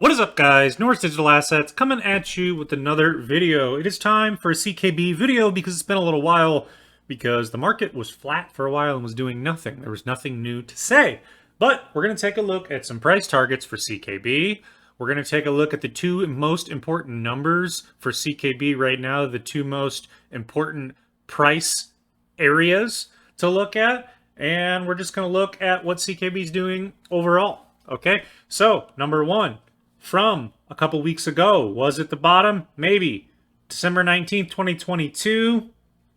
What is up, guys? Norris Digital Assets coming at you with another video. It is time for a CKB video because it's been a little while because the market was flat for a while and was doing nothing. There was nothing new to say. But we're going to take a look at some price targets for CKB. We're going to take a look at the two most important numbers for CKB right now, the two most important price areas to look at. And we're just going to look at what CKB is doing overall. Okay, so number one. From a couple weeks ago. Was it the bottom? Maybe. December 19th, 2022,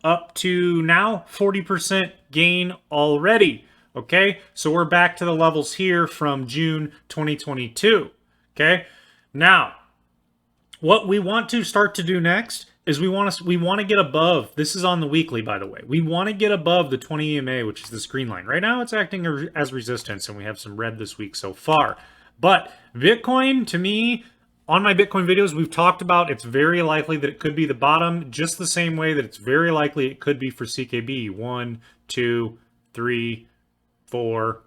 up to now, 40% gain already. Okay, so we're back to the levels here from June 2022. Okay, now, what we want to start to do next is we want to get above, this is on the weekly, by the way. We want to get above the 20 EMA, which is this green line. Right now, it's acting as resistance, and we have some red this week so far. But Bitcoin, to me, on my Bitcoin videos, we've talked about it's very likely that it could be the bottom, just the same way that it's very likely it could be for CKB. 1, 2, 3, 4,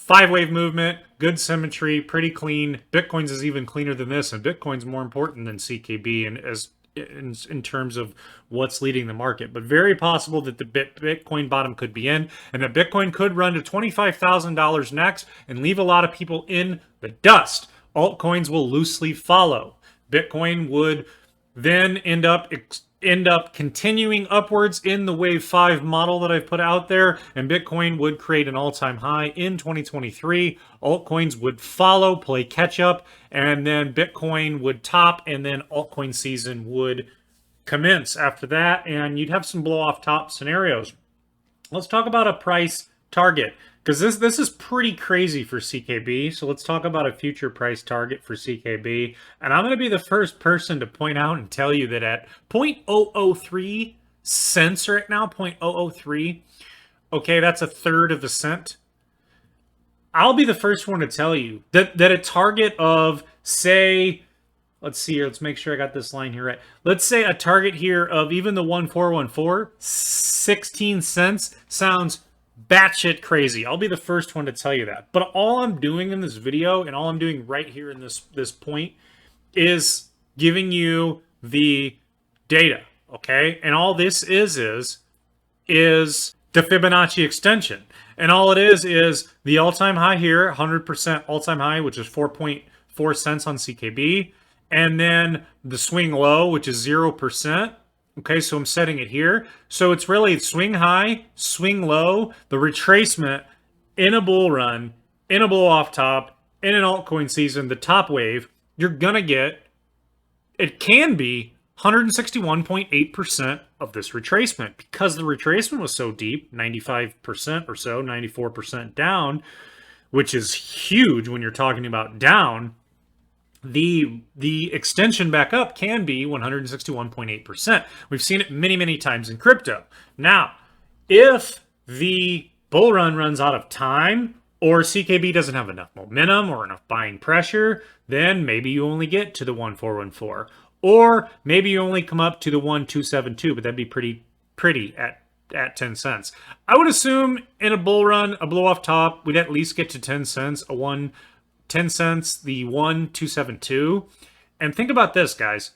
5-wave movement, good symmetry, pretty clean. Bitcoin's is even cleaner than this, and Bitcoin's more important than CKB in terms of what's leading the market. But very possible that the Bitcoin bottom could be in, and that Bitcoin could run to $25,000 next and leave a lot of people in the dust. Altcoins will loosely follow. Bitcoin would then end up continuing upwards in the wave 5 model that I've put out there, and Bitcoin would create an all-time high in 2023. Altcoins would follow, play catch up, and then Bitcoin would top, and then altcoin season would commence after that, and you'd have some blow-off top scenarios. Let's talk about a price target, because this is pretty crazy for CKB. So let's talk about a future price target for CKB. And I'm going to be the first person to point out and tell you that at 0.003 cents right now, 0.003, okay, that's a third of a cent. I'll be the first one to tell you that a target of, say, let's see here, let's make sure I got this line here right. Let's say a target here of even the 1414, 16 cents sounds batshit crazy. I'll be the first one to tell you that. But all I'm doing in this video, and all I'm doing right here in this point, is giving you the data, okay? And all this is the Fibonacci extension. And all it is the all-time high here, 100% all-time high, which is 4.4 cents on CKB. And then the swing low, which is 0%. Okay, so I'm setting it here. So it's really swing high, swing low, the retracement in a bull run, in a blow off top, in an altcoin season, the top wave. You're going to get, it can be 161.8% of this retracement, because the retracement was so deep, 95% or so, 94% down, which is huge when you're talking about down. The extension back up can be 161.8%. We've seen it many, many times in crypto. Now, if the bull run runs out of time, or CKB doesn't have enough momentum or enough buying pressure, then maybe you only get to the 1414. Or maybe you only come up to the 1272, but that'd be pretty at 10 cents. I would assume in a bull run, a blow off top, we'd at least get to 10 cents, 10 cents, the 1272. And think about this, guys.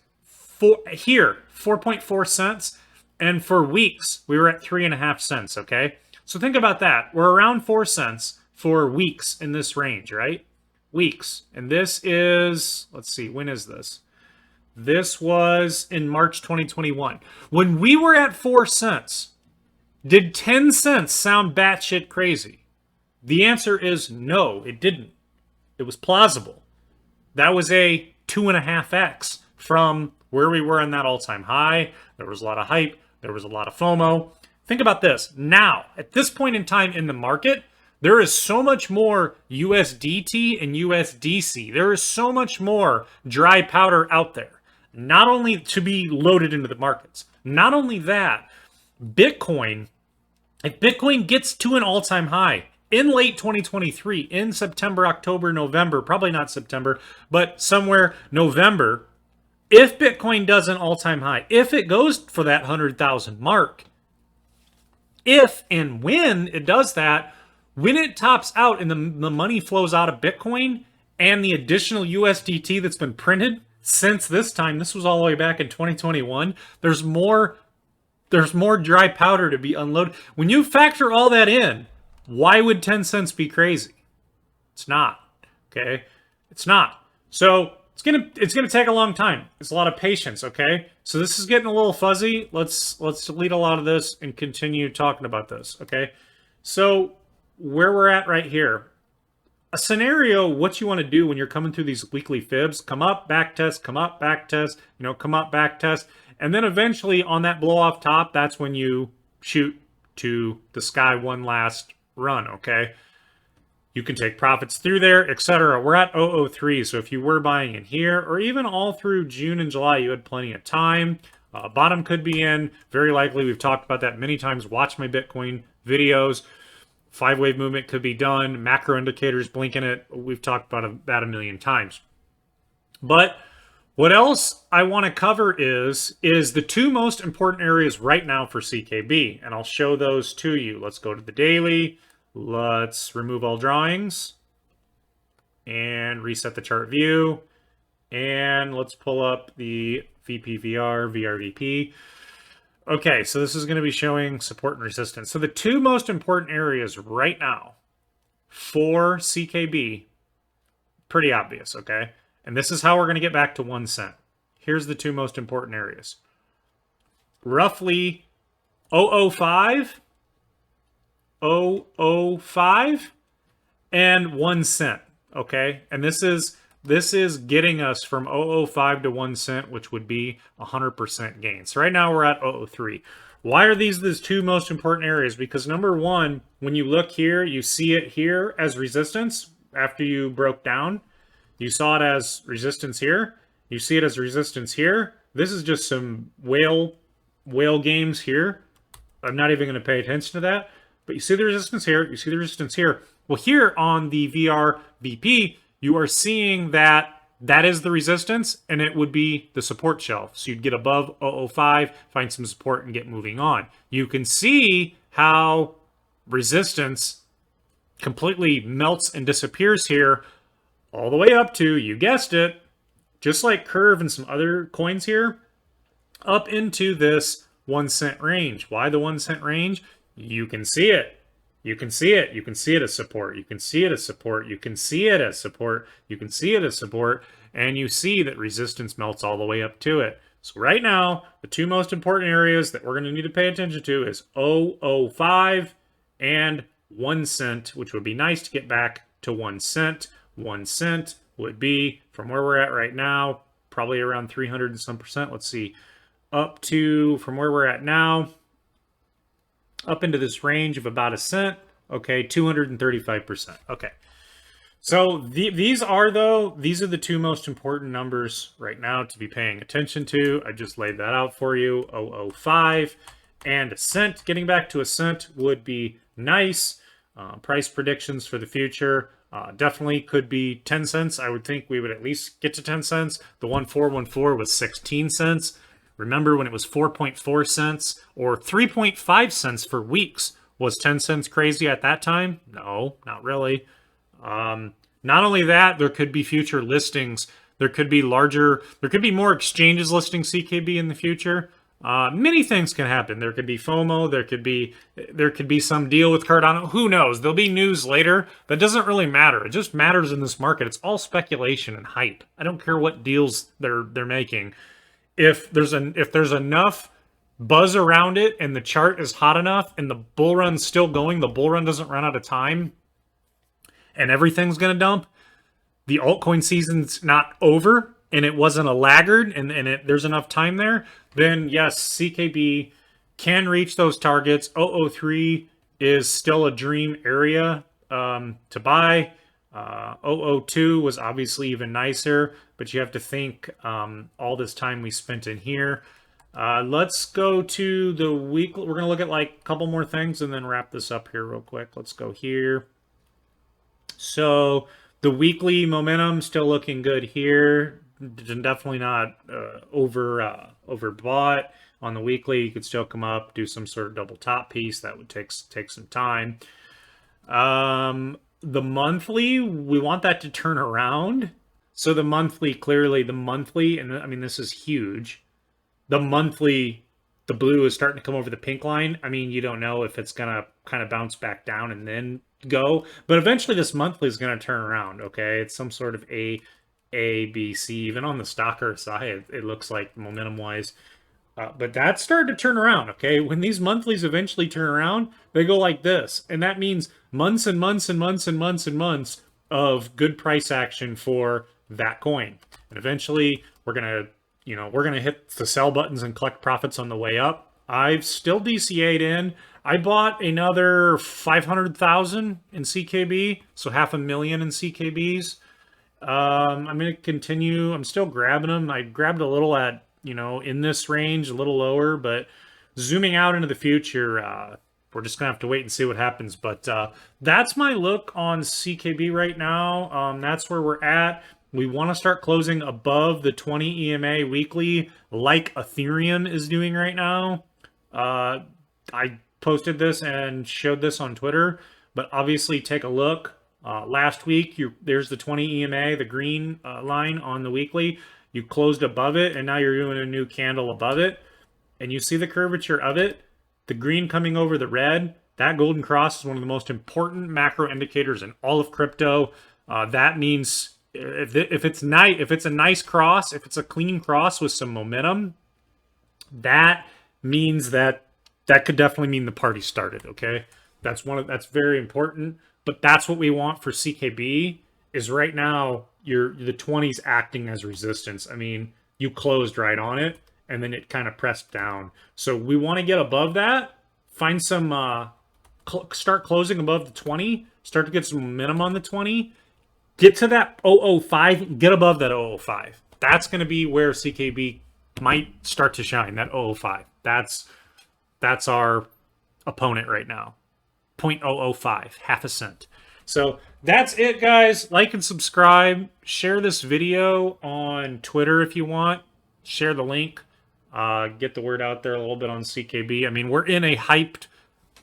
Here, 4.4 cents. And for weeks, we were at 3.5 cents, okay? So think about that. We're around 4 cents for weeks in this range, right? Weeks. And this is, let's see, when is this? This was in March 2021. When we were at 4 cents, did 10 cents sound batshit crazy? The answer is no, it didn't. It was plausible. That was a 2.5x from where we were in that all-time high. There was a lot of hype. There was a lot of FOMO. Think about this. Now, at this point in time in the market, there is so much more USDT and USDC. There is so much more dry powder out there, not only to be loaded into the markets. Not only that, Bitcoin, if Bitcoin gets to an all-time high, in late 2023, in September, October, November, probably not September, but somewhere November, if Bitcoin does an all-time high, if it goes for that 100,000 mark, if and when it does that, when it tops out and the money flows out of Bitcoin and the additional USDT that's been printed since this time, this was all the way back in 2021, there's more dry powder to be unloaded. When you factor all that in, why would 10 cents be crazy? It's not. Okay? It's not. So it's gonna take a long time. It's a lot of patience, okay? So this is getting a little fuzzy. Let's delete a lot of this and continue talking about this, okay? So where we're at right here, a scenario, what you want to do when you're coming through these weekly fibs, come up, back test, come up, back test, come up, back test, and then eventually on that blow off top, that's when you shoot to the sky one last run, okay? You can take profits through there, etc. We're at 003, so if you were buying in here, or even all through June and July, you had plenty of time. Bottom could be in, very likely. We've talked about that many times. Watch my Bitcoin videos. 5-wave movement could be done. Macro indicators blinking it. We've talked about that a million times. But what else I want to cover is the two most important areas right now for CKB, and I'll show those to you. Let's go to the daily. Let's remove all drawings and reset the chart view. And let's pull up the VPVR, VRVP. Okay, so this is going to be showing support and resistance. So the two most important areas right now for CKB, pretty obvious, okay? And this is how we're going to get back to 1 cent. Here's the two most important areas. Roughly 005, 005, and 1 cent, okay? And this is getting us from 005 to 1 cent, which would be 100% gain. So right now we're at 003. Why are these the two most important areas? Because number one, when you look here, you see it here as resistance after you broke down. You saw it as resistance here. You see it as resistance here. This is just some whale games here. I'm not even going to pay attention to that. But you see the resistance here. You see the resistance here. Well, here on the VRVP, you are seeing that is the resistance, and it would be the support shelf. So you'd get above 005, find some support, and get moving on. You can see how resistance completely melts and disappears here all the way up to, you guessed it, just like Curve and some other coins here, up into this 1 cent range. Why the 1 cent range? You can see it. You can see it. You can see it as support. You can see it as support. You can see it as support. You can see it as support. And you see that resistance melts all the way up to it. So right now, the two most important areas that we're going to need to pay attention to is 005 and 1 cent, which would be nice to get back to 1 cent. 1 cent would be, from where we're at right now, probably around 300 and some percent. Let's see, up to, from where we're at now, up into this range of about a cent. Okay, 235%. Okay. So these are the two most important numbers right now to be paying attention to. I just laid that out for you. 005 and a cent. Getting back to a cent would be nice. Price predictions for the future definitely could be 10 cents. I would think we would at least get to 10 cents. The 1414 was 16 cents. Remember when it was 4.4 cents or 3.5 cents for weeks? Was 10 cents crazy at that time? No, not really. Not only that, there could be future listings. There could be more exchanges listing CKB in the future. Many things can happen. There could be FOMO. There could be some deal with Cardano. Who knows? There'll be news later. That doesn't really matter. It just matters in this market. It's all speculation and hype. I don't care what deals they're making. If there's enough buzz around it and the chart is hot enough and the bull run's still going, the bull run doesn't run out of time, and everything's going to dump, the altcoin season's not over, and it wasn't a laggard, and there's enough time there, then yes, CKB can reach those targets. 003 is still a dream area to buy. 002 was obviously even nicer, but you have to think all this time we spent in here. Let's go to the week. We're going to look at like a couple more things and then wrap this up here real quick. Let's go here. So the weekly momentum still looking good here. Definitely not overbought. On the weekly, you could still come up, do some sort of double top piece. That would take some time. the monthly, we want that to turn around. So the monthly, clearly the monthly, and I mean, this is huge. The monthly, the blue is starting to come over the pink line. I mean, you don't know if it's going to kind of bounce back down and then go, but eventually this monthly is going to turn around, okay? It's some sort of B, C. Even on the stocker side, it looks like momentum-wise. But that started to turn around, okay? When these monthlies eventually turn around, they go like this. And that means months and months and months and months and months of good price action for that coin. And eventually, we're going to, we're going to hit the sell buttons and collect profits on the way up. I've still DCA'd in. I bought another 500,000 in CKB, so 500,000 in CKBs. I'm going to continue. I'm still grabbing them. I grabbed a little at, in this range, a little lower, but zooming out into the future, we're just going to have to wait and see what happens. But that's my look on CKB right now. That's where we're at. We want to start closing above the 20 EMA weekly like Ethereum is doing right now. I posted this and showed this on Twitter, but obviously take a look. Last week, there's the 20 EMA, the green line on the weekly. You closed above it, and now you're doing a new candle above it. And you see the curvature of it, the green coming over the red. That golden cross is one of the most important macro indicators in all of crypto. That means if it's a nice cross, if it's a clean cross with some momentum, that means that could definitely mean the party started. Okay, that's very important. But that's what we want for CKB. Is right now the 20s acting as resistance. I mean, you closed right on it, and then it kind of pressed down. So we want to get above that. Find some start closing above the 20. Start to get some momentum on the 20. Get to that 005, get above that 005. That's going to be where CKB might start to shine, that 005. That's our opponent right now. 0.005, half a cent. So that's it, guys. Like and subscribe. Share this video on Twitter if you want. Share the link. Get the word out there a little bit on CKB. I mean, we're in a hyped,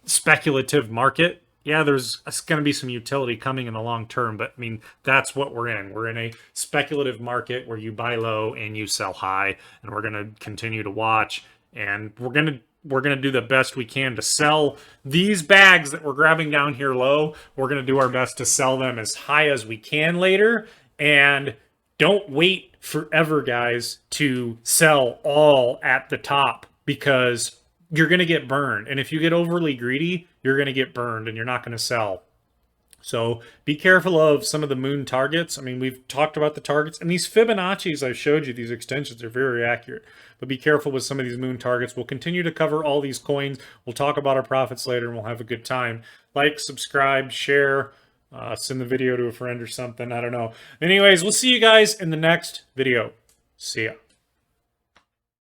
speculative market. Yeah, there's going to be some utility coming in the long term, but I mean, that's what we're in. We're in a speculative market where you buy low and you sell high, and we're going to continue to watch, and we're going to do the best we can to sell these bags that we're grabbing down here low. We're going to do our best to sell them as high as we can later, and don't wait forever, guys, to sell all at the top, because you're going to get burned. And if you get overly greedy, you're going to get burned and you're not going to sell. So be careful of some of the moon targets. I mean, we've talked about the targets, and these Fibonacci's I showed you, these extensions are very accurate. But be careful with some of these moon targets. We'll continue to cover all these coins. We'll talk about our profits later, and we'll have a good time. Like, subscribe, share, send the video to a friend or something. I don't know. Anyways, we'll see you guys in the next video. See ya.